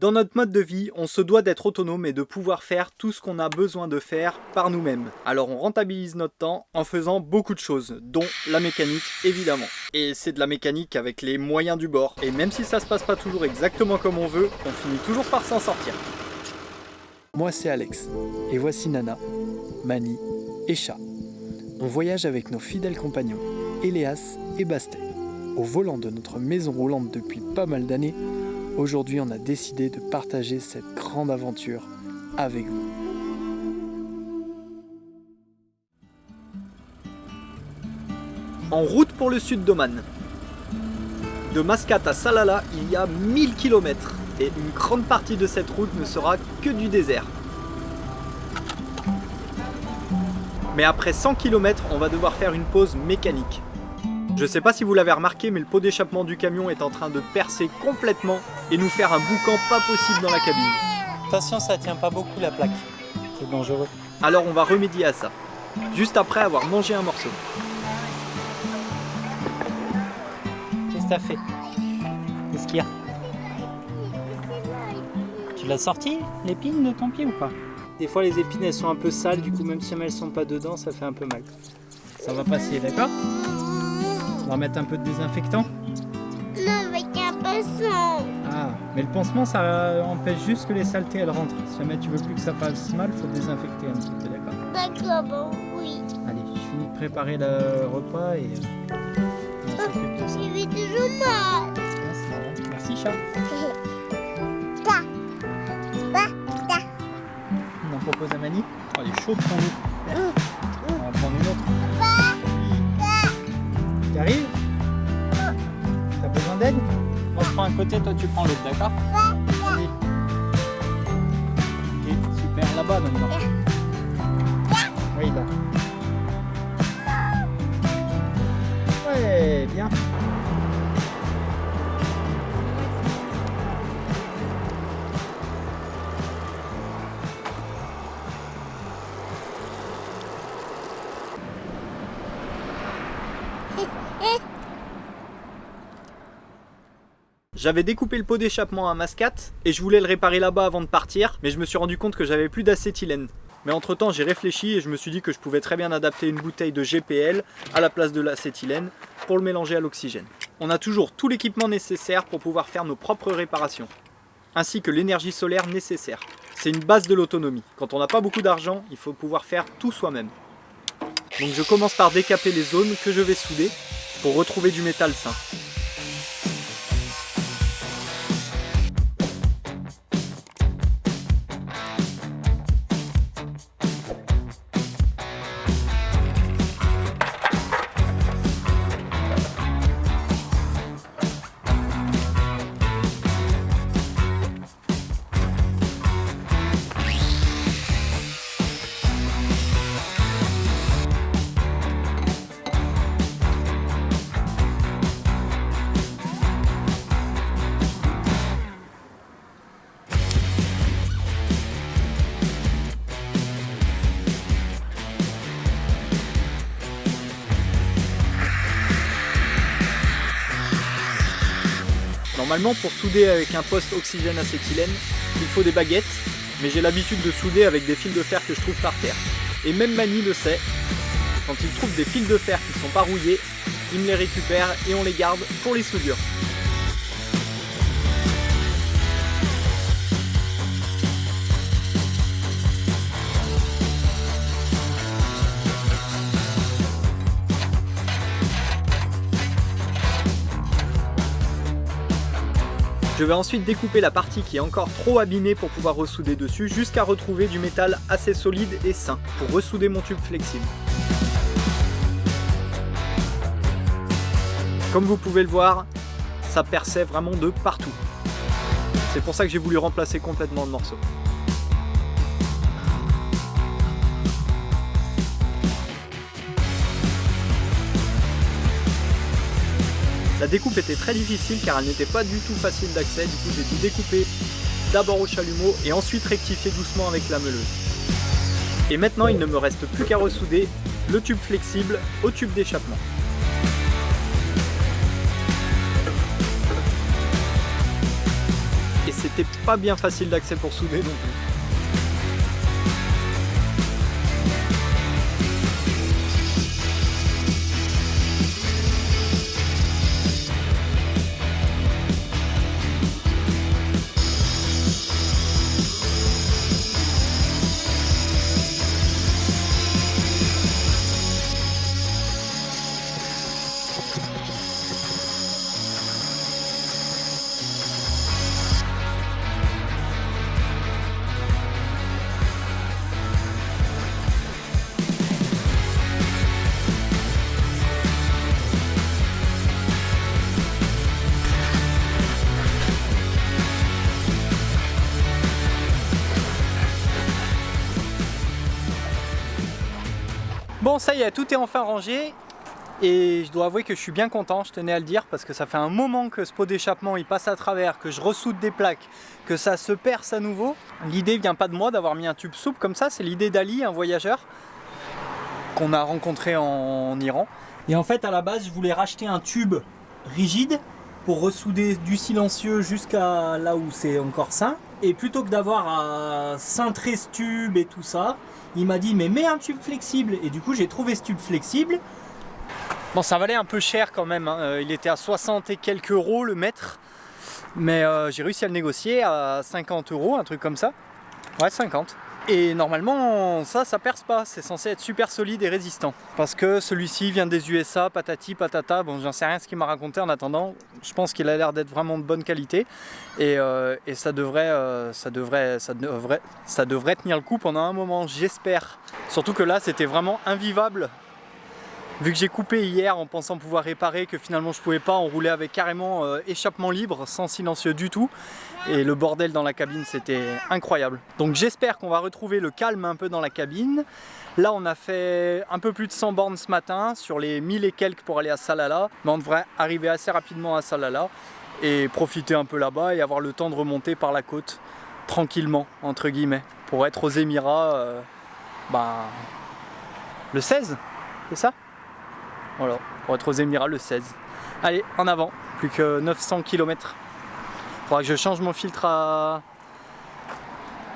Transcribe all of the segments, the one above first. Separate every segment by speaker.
Speaker 1: Dans notre mode de vie, on se doit d'être autonome et de pouvoir faire tout ce qu'on a besoin de faire par nous-mêmes. Alors on rentabilise notre temps en faisant beaucoup de choses, dont la mécanique évidemment. Et c'est de la mécanique avec les moyens du bord. Et même si ça se passe pas toujours exactement comme on veut, on finit toujours par s'en sortir.
Speaker 2: Moi c'est Alex, et voici Nana, Mani et Chat. On voyage avec nos fidèles compagnons, Eléas et Bastet. Au volant de notre maison roulante depuis pas mal d'années, aujourd'hui on a décidé de partager cette grande aventure avec vous.
Speaker 1: En route pour le sud d'Oman. De Mascate à Salalah, il y a 1000 km et une grande partie de cette route ne sera que du désert. Mais après 100 km, on va devoir faire une pause mécanique. Je sais pas si vous l'avez remarqué, mais le pot d'échappement du camion est en train de percer complètement et nous faire un boucan pas possible dans la cabine.
Speaker 3: Attention, ça tient pas beaucoup la plaque. C'est dangereux.
Speaker 1: Alors on va remédier à ça, juste après avoir mangé un morceau.
Speaker 3: Qu'est-ce que t'as fait? Qu'est-ce qu'il y a? Tu l'as sorti, l'épine de ton pied ou pas? Des fois les épines elles sont un peu sales, du coup même si elles sont pas dedans, ça fait un peu mal. Ça va passer, d'accord? On va mettre un peu de désinfectant.
Speaker 4: Non, avec un poisson.
Speaker 3: Ah, mais le pansement ça empêche juste que les saletés elles rentrent. Si jamais tu veux plus que ça fasse mal, faut désinfecter un petit peu, d'accord?
Speaker 4: D'accord, bon, oui.
Speaker 3: Allez, je finis de préparer le repas et on s'occupe de ça.
Speaker 4: J'ai fait toujours mal.
Speaker 3: Ah, c'est marrant. Merci chat. On en propose à Mani. Oh, elle est chaude pour nous. On va prendre une autre. Tu arrives? T'as besoin d'aide? Moi je prends un côté, toi tu prends l'autre, d'accord? Vas-y. Ok, super, là-bas maintenant. Oui, là. Ouais, bien.
Speaker 1: J'avais découpé le pot d'échappement à Mascate et je voulais le réparer là-bas avant de partir, mais je me suis rendu compte que j'avais plus d'acétylène. Mais entre temps j'ai réfléchi et je me suis dit que je pouvais très bien adapter une bouteille de GPL à la place de l'acétylène pour le mélanger à l'oxygène. On a toujours tout l'équipement nécessaire pour pouvoir faire nos propres réparations, ainsi que l'énergie solaire nécessaire. C'est une base de l'autonomie. Quand on n'a pas beaucoup d'argent, il faut pouvoir faire tout soi-même. Donc je commence par décaper les zones que je vais souder pour retrouver du métal sain. Normalement, pour souder avec un poste oxygène-acétylène, il faut des baguettes, mais j'ai l'habitude de souder avec des fils de fer que je trouve par terre. Et même Mani le sait, quand il trouve des fils de fer qui ne sont pas rouillés, il me les récupère et on les garde pour les soudures. Je vais ensuite découper la partie qui est encore trop abîmée pour pouvoir ressouder dessus jusqu'à retrouver du métal assez solide et sain pour ressouder mon tube flexible. Comme vous pouvez le voir, ça perçait vraiment de partout. C'est pour ça que j'ai voulu remplacer complètement le morceau. La découpe était très difficile car elle n'était pas du tout facile d'accès, du coup j'ai dû découper d'abord au chalumeau et ensuite rectifier doucement avec la meuleuse. Et maintenant il ne me reste plus qu'à ressouder le tube flexible au tube d'échappement. c'était pas bien facile d'accès pour souder non plus. Bon, ça y est, tout est enfin rangé et je dois avouer que je suis bien content, je tenais à le dire, parce que ça fait un moment que ce pot d'échappement il passe à travers, que je ressoude des plaques, que ça se perce à nouveau. L'idée vient pas de moi d'avoir mis un tube souple comme ça, c'est l'idée d'Ali, un voyageur qu'on a rencontré en Iran. Et en fait, à la base, je voulais racheter un tube rigide pour ressouder du silencieux jusqu'à là où c'est encore sain. Et plutôt que d'avoir à cintrer ce tube et tout ça, il m'a dit mais mets un tube flexible. Et du coup j'ai trouvé ce tube flexible. Bon, ça valait un peu cher quand même, hein. Il était à 60 et quelques euros le mètre. Mais j'ai réussi à le négocier à 50 euros, un truc comme ça. Ouais, 50. Et normalement ça perce pas, c'est censé être super solide et résistant. Parce que celui-ci vient des USA, patati patata, bon j'en sais rien ce qu'il m'a raconté en attendant. Je pense qu'il a l'air d'être vraiment de bonne qualité. Et ça devrait tenir le coup pendant un moment, j'espère. Surtout que là c'était vraiment invivable. Vu que j'ai coupé hier en pensant pouvoir réparer, que finalement je pouvais pas, on roulait avec carrément échappement libre, sans silencieux du tout. Et le bordel dans la cabine, c'était incroyable. Donc j'espère qu'on va retrouver le calme un peu dans la cabine. Là on a fait un peu plus de 100 bornes ce matin, sur les 1000 et quelques pour aller à Salalah. Mais on devrait arriver assez rapidement à Salalah et profiter un peu là-bas et avoir le temps de remonter par la côte, tranquillement, entre guillemets, pour être aux Émirats le 16, c'est ça ? Voilà, pour être aux Émirats le 16. Allez, en avant, plus que 900 km. Faudra que je change mon filtre à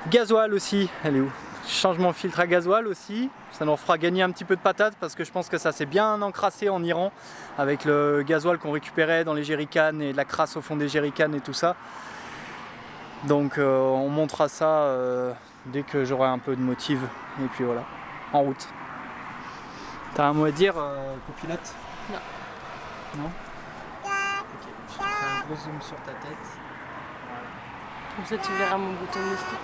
Speaker 1: gasoil aussi. Elle est où ? Je change mon filtre à gasoil aussi. Ça nous fera gagner un petit peu de patate parce que je pense que ça s'est bien encrassé en Iran avec le gasoil qu'on récupérait dans les jerrycans et la crasse au fond des jerrycans et tout ça. Donc on montera ça dès que j'aurai un peu de motive. Et puis voilà, en route. T'as un mot à dire, copilote ?
Speaker 5: Non.
Speaker 1: Non ? Ok, je fais un gros zoom sur ta tête.
Speaker 5: Comme ça, tu verras mon bouton moustique.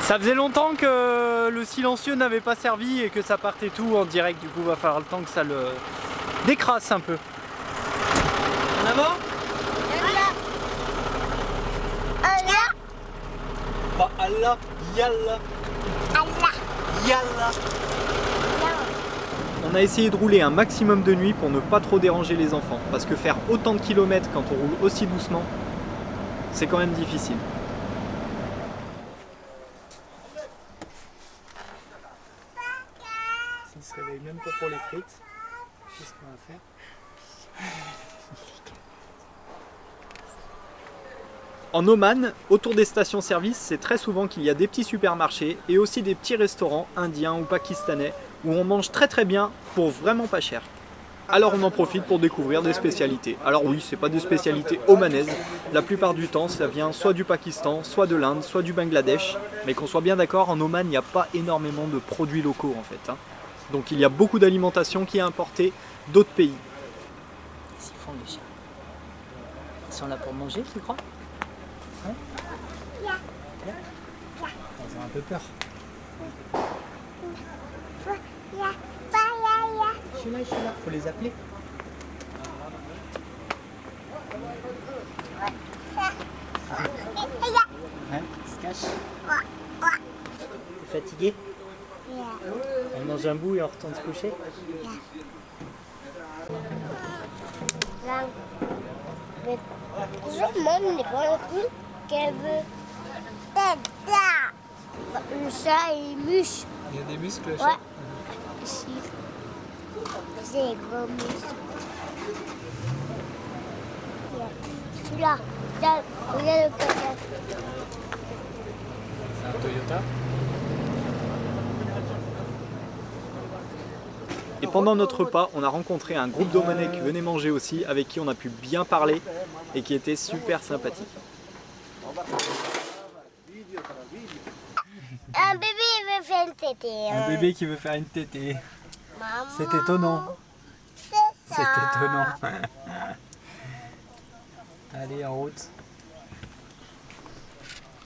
Speaker 1: Ça faisait longtemps que le silencieux n'avait pas servi et que ça partait tout en direct, du coup va falloir le temps que ça le décrasse un peu. En avant ? Pas Allah, Yallah. Yallah. On a essayé de rouler un maximum de nuit pour ne pas trop déranger les enfants, parce que faire autant de kilomètres quand on roule aussi doucement, c'est quand même difficile. S'il se réveille même pas pour les frites, qu'est-ce qu'on va faire ? En Oman, autour des stations-service, c'est très souvent qu'il y a des petits supermarchés et aussi des petits restaurants indiens ou pakistanais où on mange très très bien pour vraiment pas cher. Alors on en profite pour découvrir des spécialités. Alors oui, c'est pas des spécialités omanaises. La plupart du temps, ça vient soit du Pakistan, soit de l'Inde, soit du Bangladesh. Mais qu'on soit bien d'accord, en Oman, il n'y a pas énormément de produits locaux en fait. Donc il y a beaucoup d'alimentation qui est importée d'autres pays.
Speaker 3: Ils font les chiens. Ils sont là pour manger, tu crois ? Hein ? Ils ont un peu peur. Je suis là, faut les appeler. Hein, ils se cachent. T'es fatigué ? On mange un bout et on retourne se coucher.
Speaker 4: Maman n'est pas le truc qu'elle veut. Le chat et mouche.
Speaker 2: Il y a des muscles,
Speaker 4: Ouais. Ici. C'est les gros muscles. Celui-là. Regarde le caca.
Speaker 2: C'est un Toyota.
Speaker 1: Et pendant notre repas, on a rencontré un groupe d'Omanais qui venaient manger aussi, avec qui on a pu bien parler et qui était super sympathique.
Speaker 4: Un bébé il veut faire une tétée.
Speaker 2: Un bébé qui veut faire une tétée.
Speaker 4: Maman,
Speaker 2: C'est étonnant.
Speaker 4: c'est
Speaker 2: C'est
Speaker 4: ça.
Speaker 2: étonnant. Allez, en route.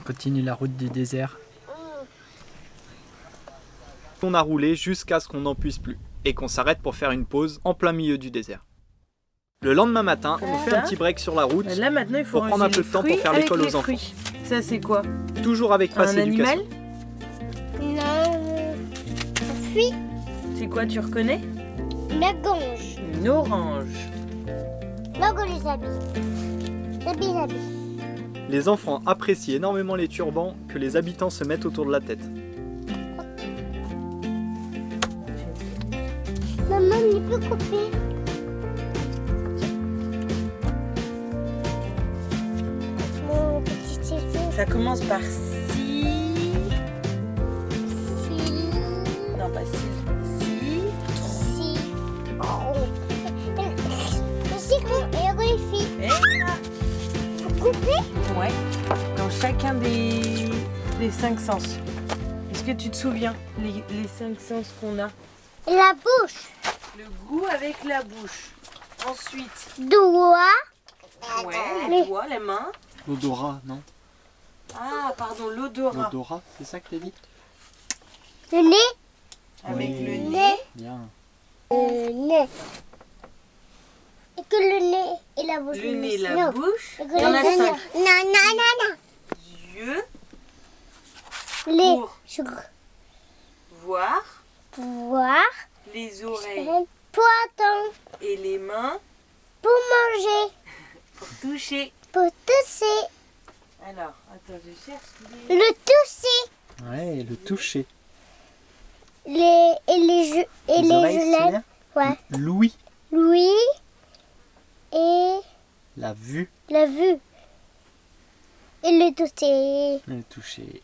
Speaker 2: On continue la route du désert.
Speaker 1: On a roulé jusqu'à ce qu'on n'en puisse plus et qu'on s'arrête pour faire une pause en plein milieu du désert. Le lendemain matin, on fait un petit break sur la route,
Speaker 5: Là maintenant il faut
Speaker 1: pour prendre un peu de temps pour faire l'école aux enfants.
Speaker 5: Ça c'est quoi?
Speaker 1: Toujours avec passe
Speaker 5: Un
Speaker 1: éducation.
Speaker 5: animal?
Speaker 4: Non. Puis,
Speaker 5: C'est quoi, tu reconnais?
Speaker 4: la gonge.
Speaker 5: Une orange.
Speaker 4: Là, on les habille. Les habille.
Speaker 1: Les enfants apprécient énormément les turbans que les habitants se mettent autour de la tête.
Speaker 4: Maman, il peut couper. Mon petit ciseau.
Speaker 5: Ça commence par si.
Speaker 4: Si.
Speaker 5: Non, pas si. Si.
Speaker 4: Si. Le citron et le filles.
Speaker 5: Et
Speaker 4: Faut couper.
Speaker 5: ouais. Dans chacun des 5 sens. Est-ce que tu te souviens les 5 sens qu'on a?
Speaker 4: Et la bouche.
Speaker 5: Le goût avec la bouche. Ensuite,
Speaker 4: Doigt.
Speaker 5: ouais,
Speaker 4: Les-
Speaker 5: les doigts, les mains.
Speaker 1: L'odorat, non?
Speaker 5: Ah, pardon, l'odorat.
Speaker 1: L'odorat, c'est ça que t'as dit?
Speaker 4: Le nez.
Speaker 5: Avec
Speaker 1: Oui.
Speaker 5: le
Speaker 4: Le
Speaker 5: nez.
Speaker 4: nez.
Speaker 1: Bien.
Speaker 4: Le nez. Et que le nez et la bouche.
Speaker 5: Le nez, la
Speaker 4: Non.
Speaker 5: bouche.
Speaker 4: Et que
Speaker 5: Il y en a
Speaker 4: le-
Speaker 5: 5.
Speaker 4: Non.
Speaker 5: Yeux,
Speaker 4: Les.
Speaker 5: Pour.
Speaker 4: Sur.
Speaker 5: voir,
Speaker 4: Voir.
Speaker 5: les oreilles
Speaker 4: Poiton.
Speaker 5: et les mains
Speaker 4: Pour manger.
Speaker 5: pour toucher.
Speaker 4: Pour tousser.
Speaker 5: Alors, attends, je cherche les...
Speaker 4: Le tousser.
Speaker 1: Ouais, le toucher.
Speaker 4: Et les
Speaker 1: oreilles, c'est
Speaker 4: lèvres.
Speaker 1: bien.
Speaker 4: Ouais.
Speaker 1: L'ouïe.
Speaker 4: Lui. Et
Speaker 1: La vue.
Speaker 4: la vue. Et le tousser.
Speaker 1: Le toucher.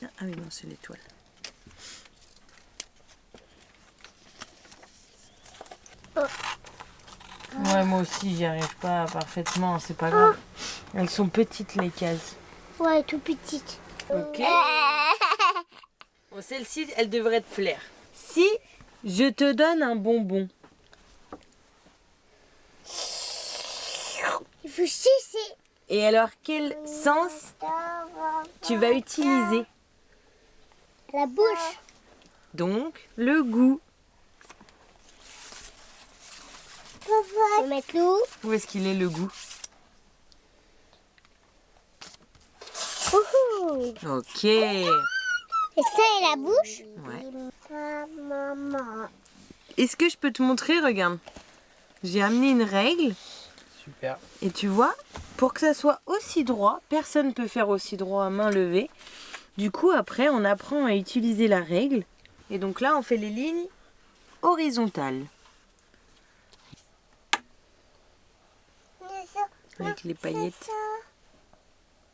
Speaker 5: Ah oui, non, c'est l'étoile. Ouais, moi aussi, j'y arrive pas parfaitement, c'est pas grave. Elles sont petites, les cases.
Speaker 4: Ouais, tout petite.
Speaker 5: Ok. Bon, celle-ci, elle devrait te plaire. Si je te donne un bonbon,
Speaker 4: Il faut sucer.
Speaker 5: et alors quel sens tu vas utiliser?
Speaker 4: La bouche.
Speaker 5: Donc, le goût.
Speaker 4: Faut mettre l'eau.
Speaker 5: Où est-ce qu'il est, le goût?
Speaker 4: Ouhou.
Speaker 5: Ok.
Speaker 4: Et ça est la bouche.
Speaker 5: Ouais.
Speaker 4: Maman.
Speaker 5: Est-ce que je peux te montrer? Regarde. J'ai amené une règle.
Speaker 2: Super.
Speaker 5: Et tu vois, pour que ça soit aussi droit, personne ne peut faire aussi droit à main levée. Du coup, après, on apprend à utiliser la règle. Et donc là, on fait les lignes horizontales. Avec les paillettes.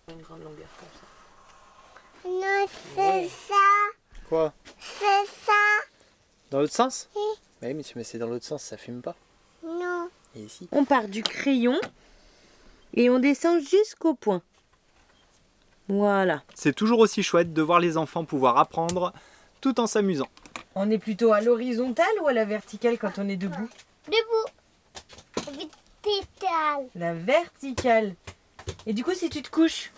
Speaker 5: Une grande longueur comme ça.
Speaker 4: Non, c'est ça.
Speaker 1: Quoi?
Speaker 4: C'est ça.
Speaker 1: Dans l'autre sens?
Speaker 4: Oui.
Speaker 1: Oui, mais c'est dans l'autre sens, ça fume pas.
Speaker 4: Non.
Speaker 1: Et ici?
Speaker 5: On part du crayon et on descend jusqu'au point. Voilà.
Speaker 1: C'est toujours aussi chouette de voir les enfants pouvoir apprendre tout en s'amusant.
Speaker 5: On est plutôt à l'horizontale ou à la verticale quand on est debout?
Speaker 4: Debout. Vertical.
Speaker 5: La verticale. Et du coup, si tu te couches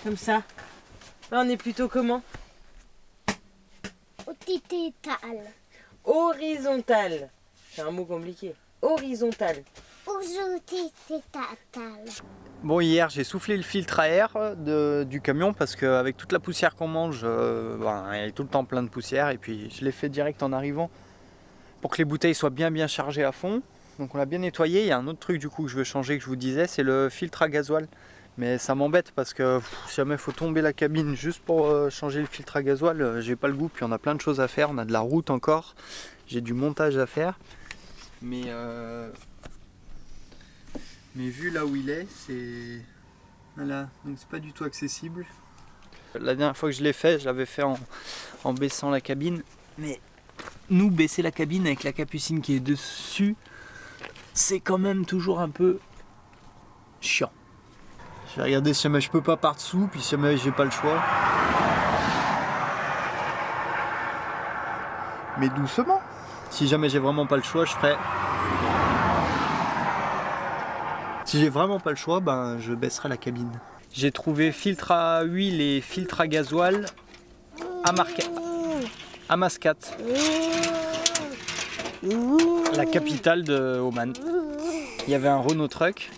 Speaker 5: comme ça, là on est plutôt comment?
Speaker 4: Vertical.
Speaker 5: Horizontal. C'est un mot compliqué. Horizontal.
Speaker 4: Aujourd'hui, c'est tatal.
Speaker 1: Bon, hier j'ai soufflé le filtre à air du camion parce qu'avec toute la poussière qu'on mange, il est tout le temps plein de poussière. Et puis je l'ai fait direct en arrivant pour que les bouteilles soient bien chargées à fond. Donc on l'a bien nettoyé. Il y a un autre truc du coup que je veux changer, que je vous disais, c'est le filtre à gasoil. Mais ça m'embête parce que si jamais il faut tomber la cabine juste pour changer le filtre à gasoil, j'ai pas le goût. Puis on a plein de choses à faire, on a de la route encore, j'ai du montage à faire. Mais vu là où il est, c'est... Voilà, donc c'est pas du tout accessible. La dernière fois que je l'ai fait, je l'avais fait en baissant la cabine. Mais nous, baisser la cabine avec la capucine qui est dessus, c'est quand même toujours un peu chiant. Je vais regarder si jamais je peux pas par dessous, puis si jamais j'ai pas le choix. Mais doucement. Si jamais j'ai vraiment pas le choix, je ferai... Si j'ai vraiment pas le choix, ben je baisserai la cabine. J'ai trouvé filtre à huile et filtre à gasoil à Mascate, la capitale de Oman. Il y avait un Renault Truck,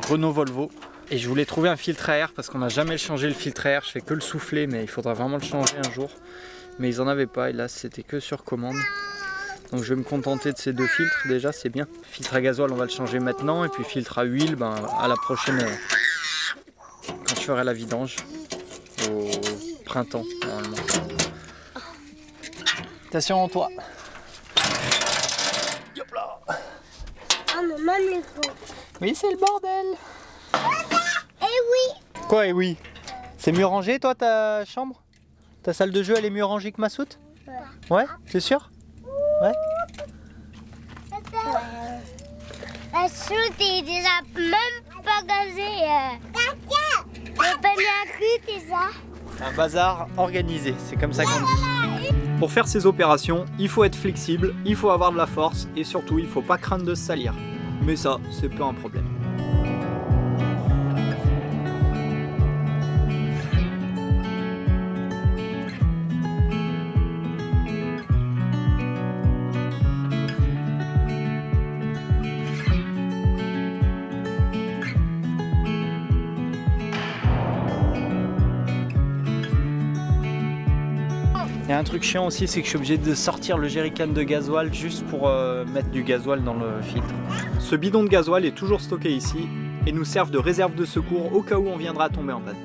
Speaker 1: Renault Volvo, et je voulais trouver un filtre à air parce qu'on n'a jamais changé le filtre à air. Je fais que le souffler, mais il faudra vraiment le changer un jour. Mais ils en avaient pas, et là c'était que sur commande. Donc je vais me contenter de ces deux filtres, déjà c'est bien. Filtre à gasoil on va le changer maintenant, et puis filtre à huile à la prochaine, quand je ferai la vidange, au printemps normalement. Attention toi. Hop là.
Speaker 4: Ah, maman, il faut.
Speaker 1: Oui c'est le bordel.
Speaker 4: Eh oui.
Speaker 1: Quoi et oui? C'est mieux rangé toi ta chambre? Ta salle de jeu elle est mieux rangée que ma soute? Ouais, c'est sûr? Ouais.
Speaker 4: La soute est déjà même pas gazée. Le panier à cru, c'est ça?
Speaker 1: Un bazar organisé, c'est comme ça qu'on dit. Pour faire ces opérations, il faut être flexible, il faut avoir de la force et surtout il faut pas craindre de se salir. Mais ça, c'est pas un problème. Il y a un truc chiant aussi, c'est que je suis obligé de sortir le jerrycan de gasoil juste pour mettre du gasoil dans le filtre. Ce bidon de gasoil est toujours stocké ici et nous sert de réserve de secours au cas où on viendra à tomber en panne.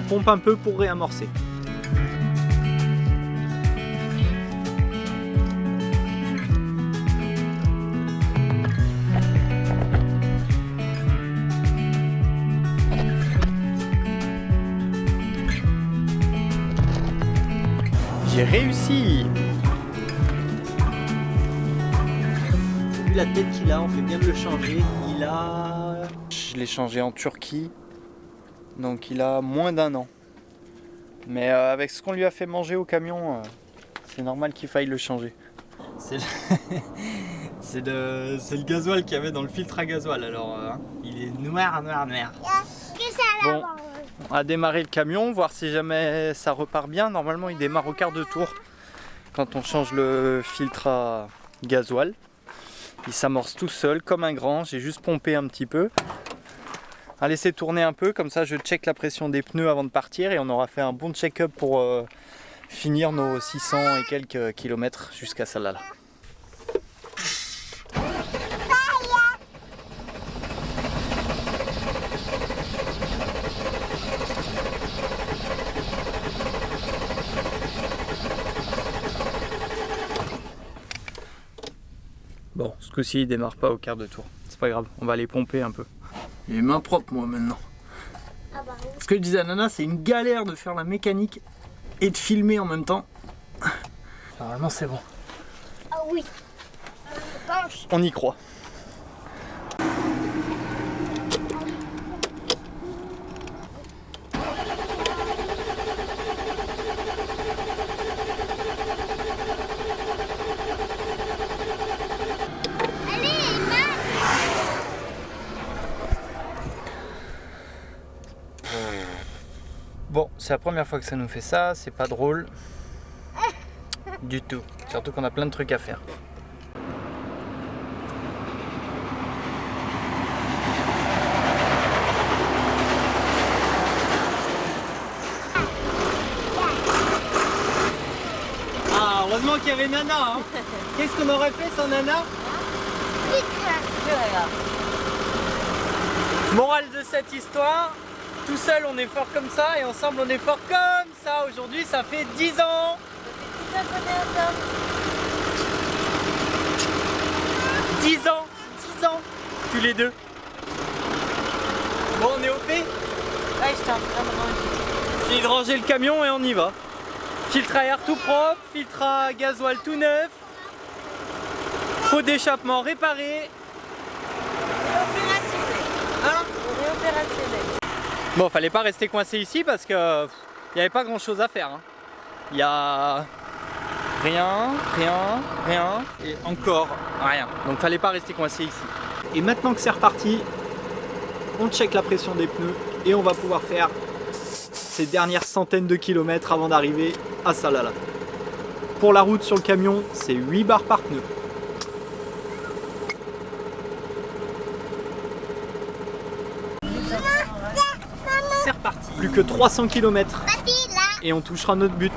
Speaker 1: Pompe un peu pour réamorcer. J'ai réussi. Vu la tête qu'il a, on fait bien de le changer. Je l'ai changé en Turquie. Donc il a moins d'1 an. Mais avec ce qu'on lui a fait manger au camion, c'est normal qu'il faille le changer. C'est le gasoil qu'il y avait dans le filtre à gasoil. Alors il est noir. Bon, on va démarrer le camion, voir si jamais ça repart bien. Normalement il démarre au quart de tour quand on change le filtre à gasoil. Il s'amorce tout seul comme un grand. J'ai juste pompé un petit peu. À laisser tourner un peu, comme ça je check la pression des pneus avant de partir et on aura fait un bon check-up pour finir nos 600 et quelques kilomètres jusqu'à Salalah. Bon, ce coup-ci il démarre pas au quart de tour. C'est pas grave, on va les pomper un peu. J'ai les mains propres moi maintenant. Ce que je disais à Nana, c'est une galère de faire la mécanique et de filmer en même temps. Normalement c'est bon.
Speaker 4: Ah oui.
Speaker 1: On y croit. Bon, c'est la première fois que ça nous fait ça, c'est pas drôle. Du tout. Surtout qu'on a plein de trucs à faire. Ah, heureusement qu'il y avait Nana, hein. Qu'est-ce qu'on aurait fait sans Nana? Morale de cette histoire, tout seul on est fort comme ça et ensemble on est fort comme ça. Aujourd'hui ça fait 10 ans. 10 ans, 10 ans, tous les deux. Bon, on est OP?
Speaker 5: Ouais, j'étais en train de ranger.
Speaker 1: Fini de ranger le camion et on y va. Filtre à air tout propre, filtre à gasoil tout neuf, pot d'échappement réparé. Hein? Bon, fallait pas rester coincé ici parce que il n'y avait pas grand chose à faire. Il y a rien et encore rien. Donc fallait pas rester coincé ici. Et maintenant que c'est reparti, on check la pression des pneus et on va pouvoir faire ces dernières centaines de kilomètres avant d'arriver à Salalah. Pour la route sur le camion, c'est 8 bars par pneu. C'est reparti. Plus que 300 km et on touchera notre but.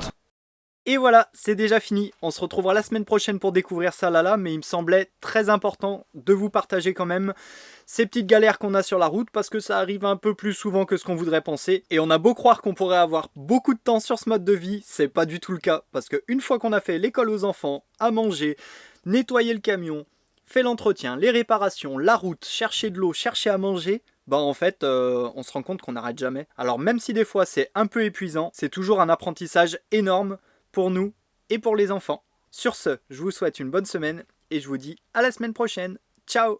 Speaker 1: Et voilà, c'est déjà fini. On se retrouvera la semaine prochaine pour découvrir Salalah, mais il me semblait très important de vous partager quand même ces petites galères qu'on a sur la route parce que ça arrive un peu plus souvent que ce qu'on voudrait penser. Et on a beau croire qu'on pourrait avoir beaucoup de temps sur ce mode de vie, c'est pas du tout le cas. Parce qu'une fois qu'on a fait l'école aux enfants, à manger, nettoyer le camion, fait l'entretien, les réparations, la route, chercher de l'eau, chercher à manger, bah en fait on se rend compte qu'on n'arrête jamais. Alors même si des fois c'est un peu épuisant, c'est toujours un apprentissage énorme pour nous et pour les enfants. Sur ce, je vous souhaite une bonne semaine et je vous dis à la semaine prochaine. Ciao!